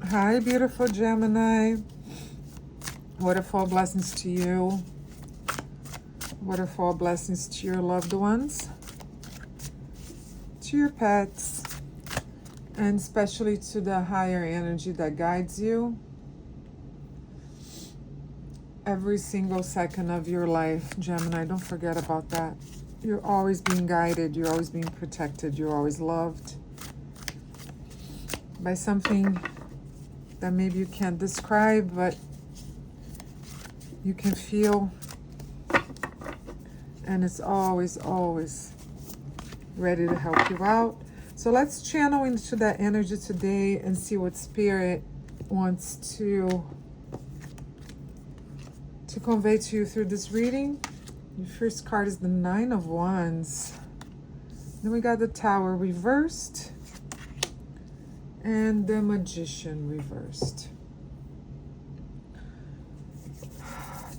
Hi, beautiful Gemini. Waterfall blessings to you. Waterfall blessings to your loved ones, to your pets, and especially to the higher energy that guides you every single second of your life, Gemini. Don't forget about that. You're always being guided. You're always being protected. You're always loved by something that maybe you can't describe, but you can feel, and it's always, always ready to help you out. So let's channel into that energy today and see what Spirit wants to convey to you through this reading. Your first card is the Nine of Wands. Then we got the Tower reversed and the Magician reversed.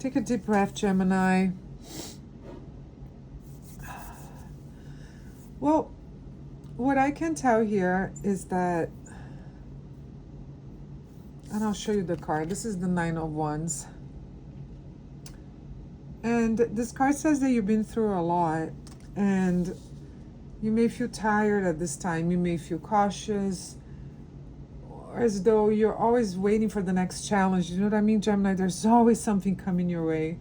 Take a deep breath, Gemini. Well, what I can tell here is that, and I'll show you the card. This is the Nine of Wands. And this card says that you've been through a lot and you may feel tired at this time. You may feel cautious, or as though you're always waiting for the next challenge. You know what I mean, Gemini? There's always something coming your way.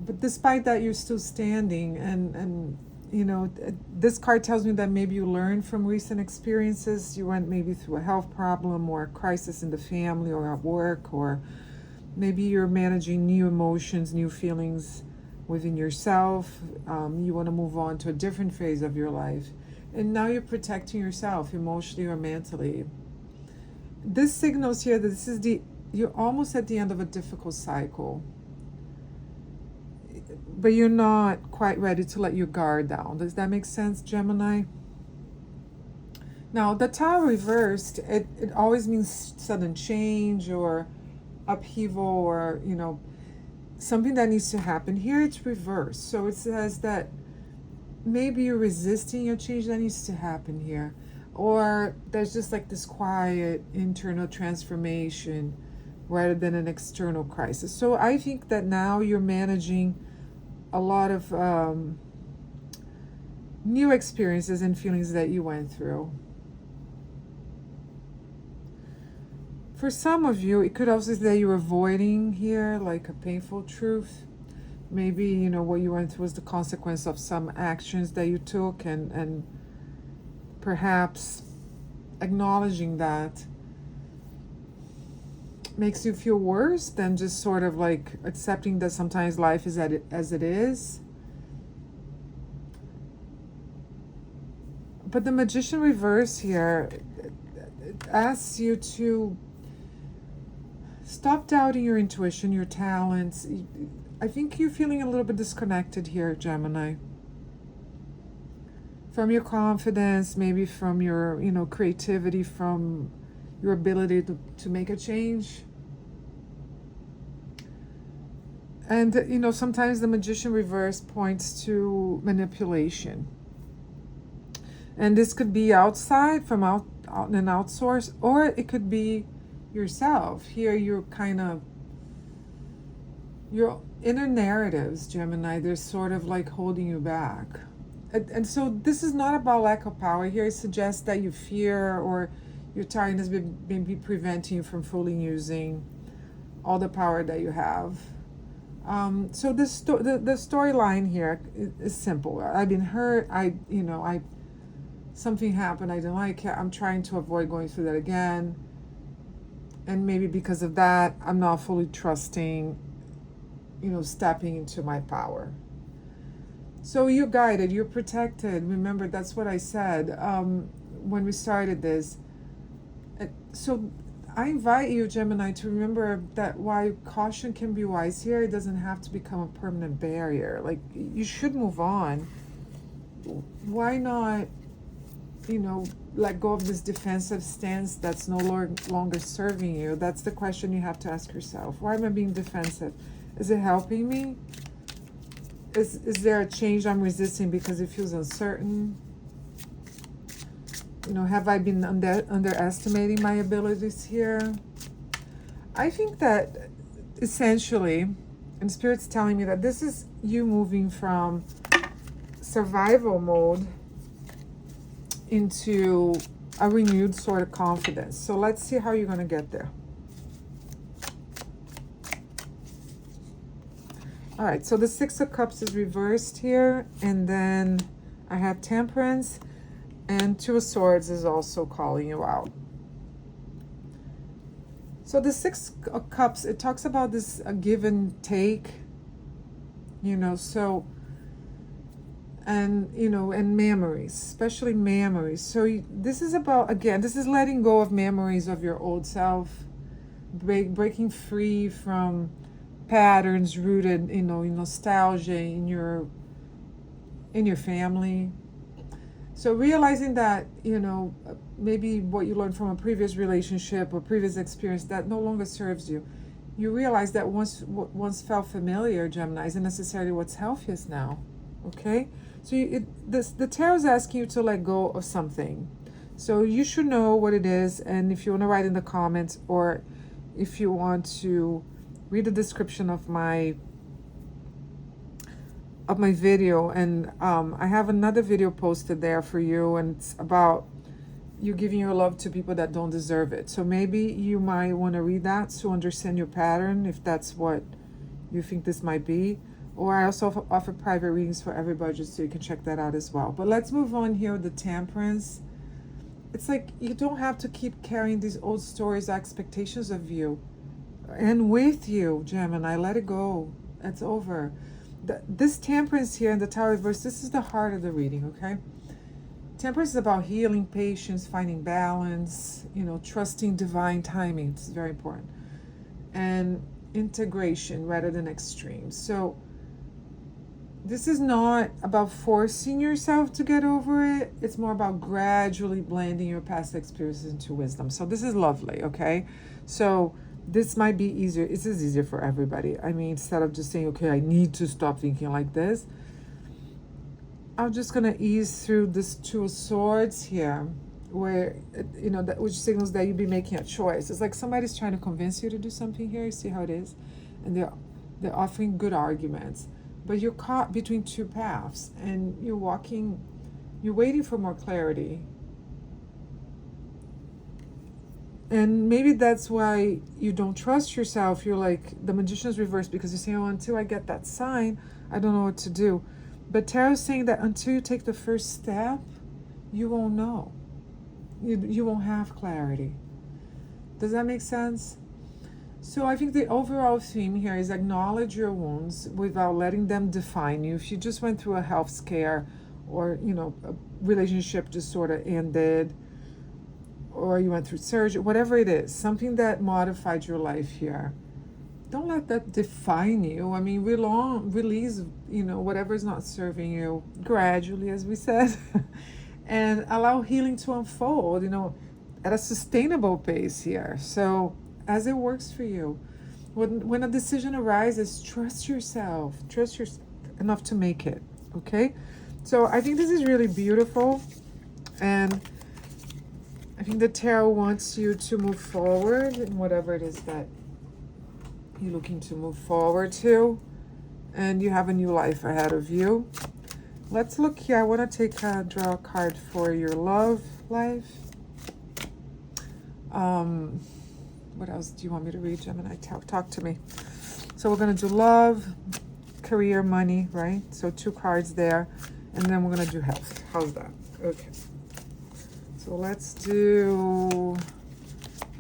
But despite that, you're still standing. And you know, this card tells me that maybe you learned from recent experiences. You went maybe through a health problem or a crisis in the family or at work, or maybe you're managing new emotions, new feelings within yourself. You want to move on to a different phase of your life. And now you're protecting yourself emotionally or mentally. This signals here that you're almost at the end of a difficult cycle. But you're not quite ready to let your guard down. Does that make sense, Gemini? Now, the Tower reversed, it always means sudden change or upheaval, or, you know, something that needs to happen. Here it's reversed. So it says that maybe you're resisting a change that needs to happen here. Or there's just like this quiet internal transformation rather than an external crisis. So I think that now you're managing a lot of new experiences and feelings that you went through. For some of you, it could also say that you're avoiding here, like a painful truth. Maybe, you know, what you went through was the consequence of some actions that you took, and perhaps acknowledging that makes you feel worse than just sort of like accepting that sometimes life is as it is. But the Magician reverse here, it asks you to stop doubting your intuition, your talents. I think you're feeling a little bit disconnected here, Gemini. From your confidence, maybe from your, you know, creativity, from your ability to make a change. And, you know, sometimes the Magician reverse points to manipulation. And this could be outside, from out an outsource, or it could be yourself. Here you're kind of, your inner narratives, Gemini, they're sort of like holding you back. And so this is not about lack of power. Here it suggests that you fear, or your tiredness may be preventing you from fully using all the power that you have. So the storyline here is simple. I've been hurt. Something happened. I didn't like it. I'm trying to avoid going through that again. And maybe because of that, I'm not fully trusting, you know, stepping into my power. So you're guided, you're protected. Remember, that's what I said when we started this. So I invite you, Gemini, to remember that while caution can be wise here, it doesn't have to become a permanent barrier. Like, you should move on. Why not, you know, let go of this defensive stance that's no longer serving you? That's the question you have to ask yourself. Why am I being defensive? Is it helping me? Is there a change I'm resisting because it feels uncertain? You know, have I been underestimating my abilities here? I think that essentially, and Spirit's telling me that this is you moving from survival mode into a renewed sort of confidence. So let's see how you're going to get there. All right, so the Six of Cups is reversed here, and then I have Temperance, and Two of Swords is also calling you out. So the Six of Cups, it talks about this give and take, you know, so, and, you know, and memories, especially memories. So this is about, again, this is letting go of memories of your old self, breaking free from patterns rooted, you know, in nostalgia, in your family. So realizing that, you know, maybe what you learned from a previous relationship or previous experience that no longer serves you. You realize that once felt familiar, Gemini, isn't necessarily what's healthiest now. Okay? So the tarot is asking you to let go of something. So you should know what it is, and if you want to write in the comments, or if you want to read the description of my video, and I have another video posted there for you, and it's about you giving your love to people that don't deserve it. So maybe you might want to read that to understand your pattern, if that's what you think this might be. Or I also offer private readings for everybody, just so you can check that out as well. But let's move on here with the Temperance. It's like you don't have to keep carrying these old stories, expectations of you and with you, Gemini. Let it go. It's over. This Temperance here in the Tower reverse, this is the heart of the reading, okay? Temperance is about healing, patience, finding balance, you know, trusting divine timing. It's very important. And integration rather than extremes. So this is not about forcing yourself to get over it. It's more about gradually blending your past experiences into wisdom. So this is lovely, okay? So this might be easier. This is easier for everybody. I mean, instead of just saying, okay, I need to stop thinking like this, I'm just going to ease through this Two of Swords here, where, you know, which signals that you'll be making a choice. It's like somebody's trying to convince you to do something here. You see how it is? And they're offering good arguments. But you're caught between two paths, and you're waiting for more clarity. And maybe that's why you don't trust yourself. You're like, the Magician's reversed, because you're saying, oh, until I get that sign, I don't know what to do. But Tarot's saying that until you take the first step, you won't know. You won't have clarity. Does that make sense? So I think the overall theme here is acknowledge your wounds without letting them define you. If you just went through a health scare, or, you know, a relationship just sort of ended, or you went through surgery, whatever it is, something that modified your life here, don't let that define you. I mean, release, you know, whatever is not serving you gradually, as we said, and allow healing to unfold, you know, at a sustainable pace here. So as it works for you, when a decision arises, trust yourself enough to make it. Okay? So I think this is really beautiful, and I think the tarot wants you to move forward in whatever it is that you're looking to move forward to, and you have a new life ahead of you. Let's look here. I want to draw a card for your love life. What else do you want me to read, Gemini? Talk to me. So we're going to do love, career, money, right? So 2 cards there, and then we're going to do health. How's that? Okay. So let's do,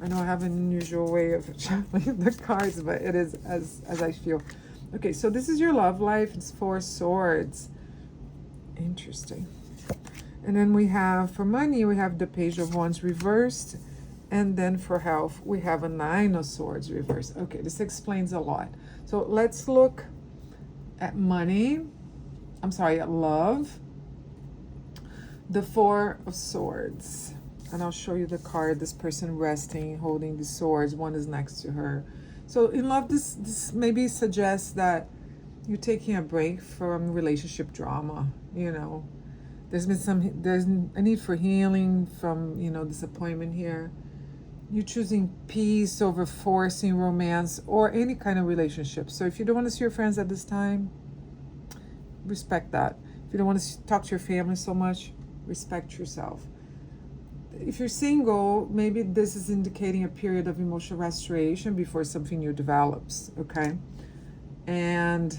I know I have an unusual way of shuffling the cards, but it is as I feel. Okay, so this is your love life. It's 4 swords. Interesting. And then we have, for money, we have the Page of Wands reversed. And then for health, we have a 9 of Swords reversed. Okay, this explains a lot. So let's look at money. I'm sorry, at love. The 4 of Swords. And I'll show you the card. This person resting, holding the swords. One is next to her. So in love, this maybe suggests that you're taking a break from relationship drama, you know. There's a need for healing from, disappointment here. You're choosing peace over forcing romance or any kind of relationship. So if you don't want to see your friends at this time, respect that. If you don't want to talk to your family so much, respect yourself. If you're single, maybe this is indicating a period of emotional restoration before something new develops, okay? And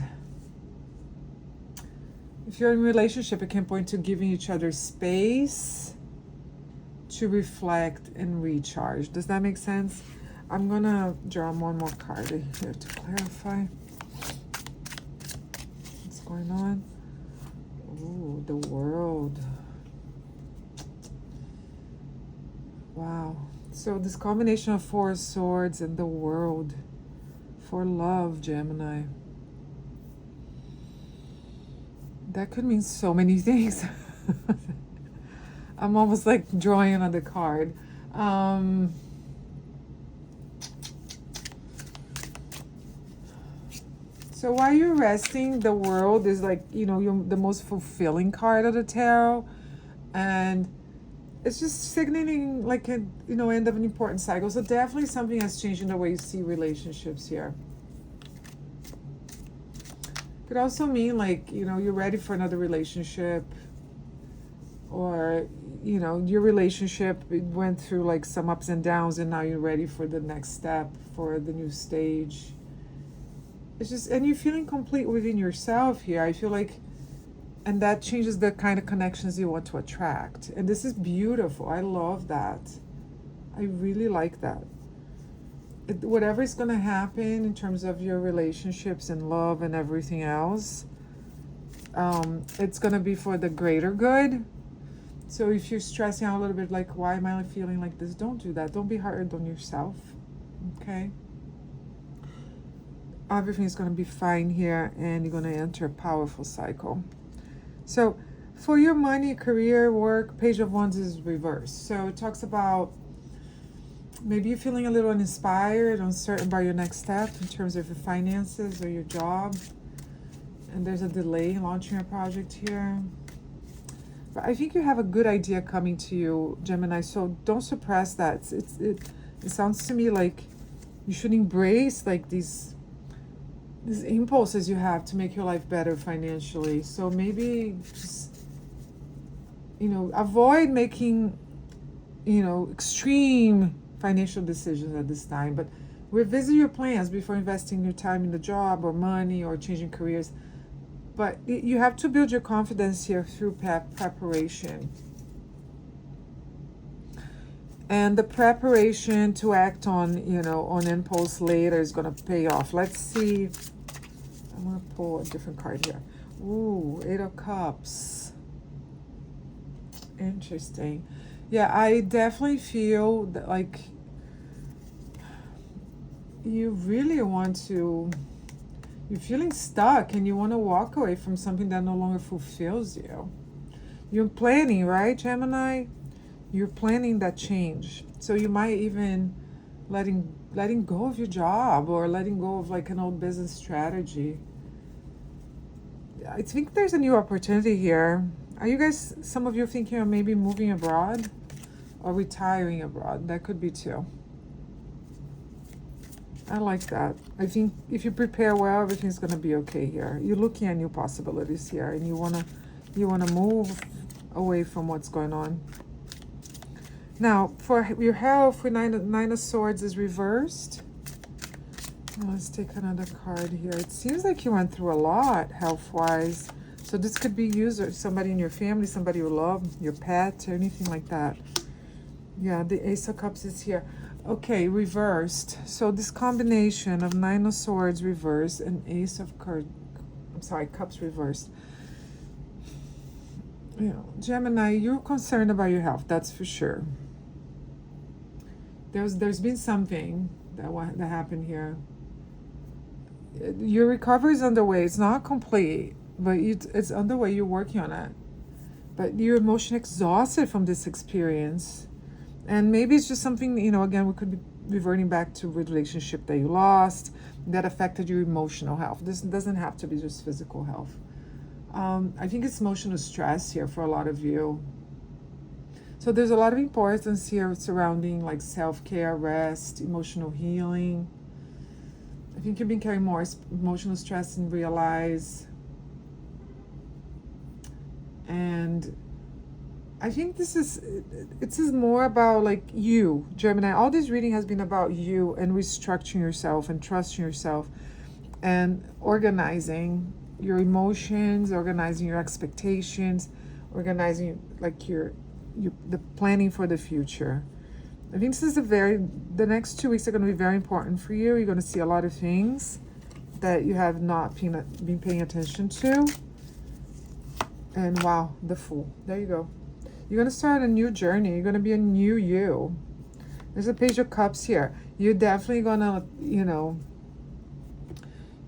if you're in a relationship, it can point to giving each other space to reflect and recharge. Does that make sense? I'm gonna draw one more card here to clarify what's going on. Ooh, the World. Wow. So this combination of Four of Swords and the World for love, Gemini. That could mean so many things. I'm almost like drawing another card. So while you're resting, the World is like, you're the most fulfilling card of the tarot. And it's just signaling like a, end of an important cycle. So definitely something has changed in the way you see relationships here. Could also mean like, you're ready for another relationship, or, your relationship went through like some ups and downs and now you're ready for the next step, for the new stage. It's just, and you're feeling complete within yourself here. I feel like, and that changes the kind of connections you want to attract. And this is beautiful. I love that. I really like that. Whatever is going to happen in terms of your relationships and love and everything else, it's going to be for the greater good. So if you're stressing out a little bit, like, why am I feeling like this? Don't do that. Don't be hard on yourself. Okay? Everything is going to be fine here, and you're going to enter a powerful cycle. So for your money, career, work, Page of Wands is reversed. So it talks about maybe you're feeling a little uninspired, uncertain about your next step in terms of your finances or your job. And there's a delay in launching a project here. But I think you have a good idea coming to you, Gemini, so don't suppress that. It sounds to me like you should embrace like these impulses you have to make your life better financially. So maybe just, avoid making, extreme financial decisions at this time, but revisit your plans before investing your time in the job or money or changing careers. But you have to build your confidence here through preparation. And the preparation to act on, on impulse later is going to pay off. Let's see. I'm going to pull a different card here. Ooh, Eight of Cups. Interesting. Yeah, I definitely feel that, like, you really want to, you're feeling stuck and you want to walk away from something that no longer fulfills you. You're planning, right, Gemini? You're planning that change. So you might even letting go of your job, or letting go of like an old business strategy. I think there's a new opportunity here. Are you guys, some of you thinking of maybe moving abroad or retiring abroad? That could be too. I like that. I think if you prepare well, everything's going to be okay here. You're looking at new possibilities here, and you want to move away from what's going on. Now, for your health, with Nine of Swords is reversed. Let's take another card here. It seems like you went through a lot health-wise. So this could be you or somebody in your family, somebody you love, your pet, or anything like that. Yeah, the Ace of Cups is here. Okay, reversed. So this combination of Nine of Swords reversed and Ace of Cups reversed. Gemini, you're concerned about your health, that's for sure. There's been something that happened here. Your recovery is underway. It's not complete, but it's underway. You're working on it. But you're emotionally exhausted from this experience. And maybe it's just something, again, we could be reverting back to a relationship that you lost that affected your emotional health. This doesn't have to be just physical health. I think it's emotional stress here for a lot of you. So there's a lot of importance here surrounding like self-care, rest, emotional healing. I think you've been carrying more emotional stress than realize. And I think this is more about like you, Gemini. All this reading has been about you and restructuring yourself and trusting yourself and organizing your emotions, organizing your expectations, organizing like the planning for the future. I think this is the next 2 weeks are going to be very important for you. You're going to see a lot of things that you have not been paying attention to. And wow, the Fool. There you go. You're going to start a new journey. You're going to be a new you. There's a Page of Cups here. You're definitely going to,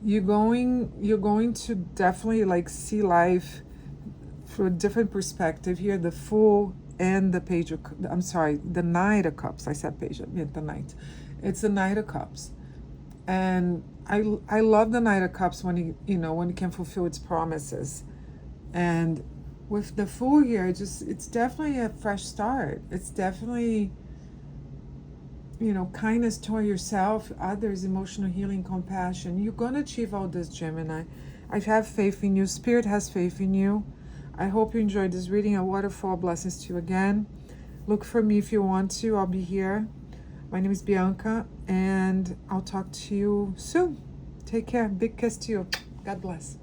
you're going to definitely like see life through a different perspective here. The Fool and the Page of, I'm sorry, the Knight of Cups. I said Page, I meant the Knight. It's the Knight of Cups. And I love the Knight of Cups when when it can fulfill its promises. And with the Fool here, it's definitely a fresh start. It's definitely, kindness toward yourself, others, emotional healing, compassion. You're going to achieve all this, Gemini. I have faith in you. Spirit has faith in you. I hope you enjoyed this reading. A waterfall. Blessings to you again. Look for me if you want to. I'll be here. My name is Bianca, and I'll talk to you soon. Take care. Big kiss to you. God bless.